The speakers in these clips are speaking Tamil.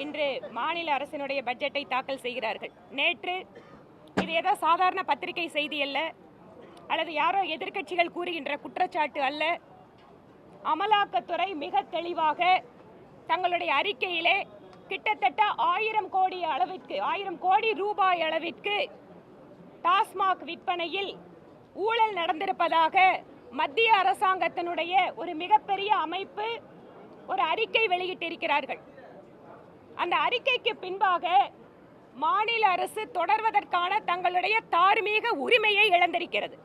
இன்று மாநில அரசினுடைய பட்ஜெட்டை தாக்கல் செய்கிறார்கள். நேற்று இது ஏதோ சாதாரண பத்திரிகை செய்தி அல்ல, அல்லது யாரோ எதிர்க்கட்சிகள் கூறுகின்ற குற்றச்சாட்டு அல்ல. அமலாக்கத்துறை மிக தெளிவாக தங்களுடைய அறிக்கையிலே கிட்டத்தட்ட 1000 கோடி ரூபாய் அளவிற்கு டாஸ்மாக் விற்பனையில் ஊழல் நடந்திருப்பதாக மத்திய அரசாங்கத்தினுடைய ஒரு மிகப்பெரிய அமைப்பு ஒரு அறிக்கை வெளியிட்டிருக்கிறார்கள். அந்த அறிக்கைக்கு பின்பாக மாநில அரசு தொடர்வதற்கான தங்களுடைய தார்மீக உரிமையை இழந்திருக்கிறது.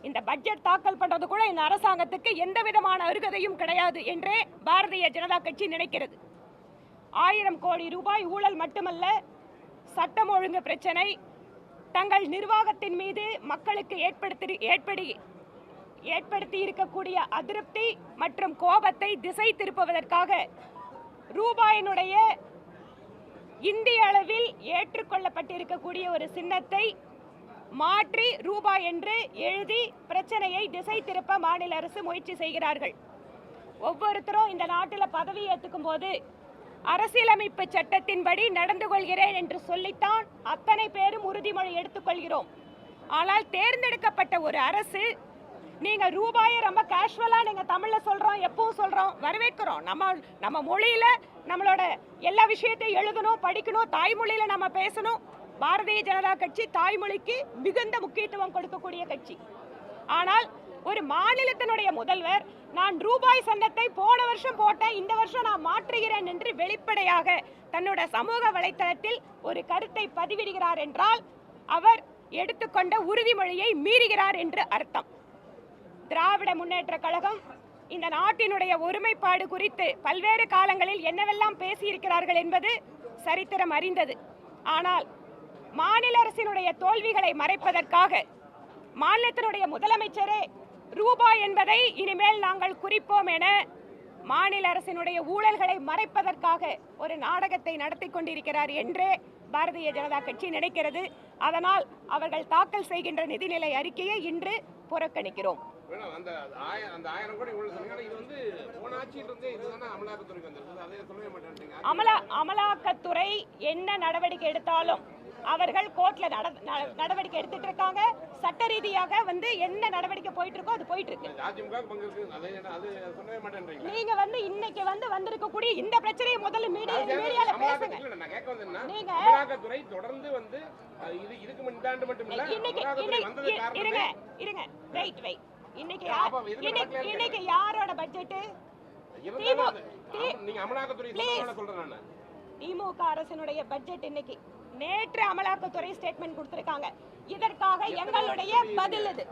இந்த பட்ஜெட் தாக்கல் பண்றது கூட இந்த அரசாங்கத்துக்கு எந்த விதமான அருகதையும் கிடையாது என்றே பாரதிய ஜனதா கட்சி நினைக்கிறது. 1000 கோடி ரூபாய் ஊழல் மட்டுமல்ல, சட்டம் ஒழுங்கு பிரச்சனை, தங்கள் நிர்வாகத்தின் மீது மக்களுக்கு ஏற்படுத்தி இருக்கக்கூடிய அதிருப்தி மற்றும் கோபத்தை திசை திருப்புவதற்காக ரூபாயினுடைய இந்திய அளவில் ஏற்றுக்கொள்ளப்பட்டிருக்கக்கூடிய ஒரு சின்னத்தை மாற்றி ரூபாய் என்று எழுதி பிரச்சனையை திசை திருப்ப மாநில அரசு முயற்சி செய்கிறார்கள். ஒவ்வொருத்தரும் இந்த நாட்டில் பதவி ஏற்றுக்கும் போது அரசியலமைப்பு சட்டத்தின்படி நடந்து கொள்கிறேன் என்று சொல்லித்தான் அத்தனை பேரும் உறுதிமொழி எடுத்துக்கொள்கிறோம். ஆனால் தேர்ந்தெடுக்கப்பட்ட ஒரு அரசு நீங்க ரூபாயை ரொம்ப கேஷுவலா நீங்க தமிழ்ல சொல்றோம், எப்பவும் சொல்றோம், வரவேற்கிறோம். நம்ம மொழியில நம்மளோட எல்லா விஷயத்தையும் எழுதணும், படிக்கணும், தாய்மொழியில நம்ம பேசணும். பாரதிய ஜனதா கட்சி தாய்மொழிக்கு மிகுந்த முக்கியத்துவம் கொடுக்கக்கூடிய கட்சி. ஆனால் ஒரு மாநிலத்தினுடைய முதல்வர் நான் ரூபாய் சன்னத்தை போன வருஷம் போட்டேன், இந்த வருஷம் நான் மாற்றுகிறேன் என்று வெளிப்படையாக தன்னோட சமூக வலைத்தளத்தில் ஒரு கருத்தை பதிவிடுகிறார் என்றால் அவர் எடுத்துக்கொண்ட உறுதிமொழியை மீறுகிறார் என்று அர்த்தம். திராவிட முன்னேற்ற கழகம் இந்த நாட்டினுடைய ஒருமைப்பாடு குறித்து பல்வேறு காலங்களில் என்னவெல்லாம் பேசியிருக்கிறார்கள் என்பது சரித்திரம் அறிந்தது. ஆனால் மாநில அரசினுடைய தோல்விகளை மறைப்பதற்காக மாநிலத்தினுடைய முதலமைச்சரே ரூபாய் என்பதை இனிமேல் நாங்கள் குறிப்போம் என மாநில அரசினுடைய ஊழல்களை மறைப்பதற்காக ஒரு நாடகத்தை நடத்தி கொண்டிருக்கிறார் என்றே பாரதிய ஜனதா கட்சி நினைக்கிறது. அதனால் அவர்கள் தாக்கல் செய்கின்ற நிதிநிலை அறிக்கையை இன்று புறக்கணிக்கிறோம். அமலாக்கத்துறை என்ன நடவடிக்கை எடுத்தாலும் அவர்கள் கோர்ட்ல நடவடிக்கை எடுத்துட்டு இருக்காங்க. சட்ட ரீதியாக என்ன நடவடிக்கை போயிட்டு இருக்கோ அது போயிட்டு இருக்கு. நீங்க இன்னைக்கு வந்திருக்கக்கூடிய இந்த பிரச்சனையை முதல்ல மீடியால பேசுங்க. நீங்க அமலாக்கத்துறை தொடர்ந்து இதுக்கு முன்னாடி மட்டும் இல்ல, இருங்க வெயிட் இன்னைக்கு யாரோட பட்ஜெட்? திமுக அரசினுடைய பட்ஜெட் இன்னைக்கு. நேற்று அமலாக்கத்துறை ஸ்டேட்மெண்ட் கொடுத்திருக்காங்க. இதற்காக எங்களுடைய பதில் இது.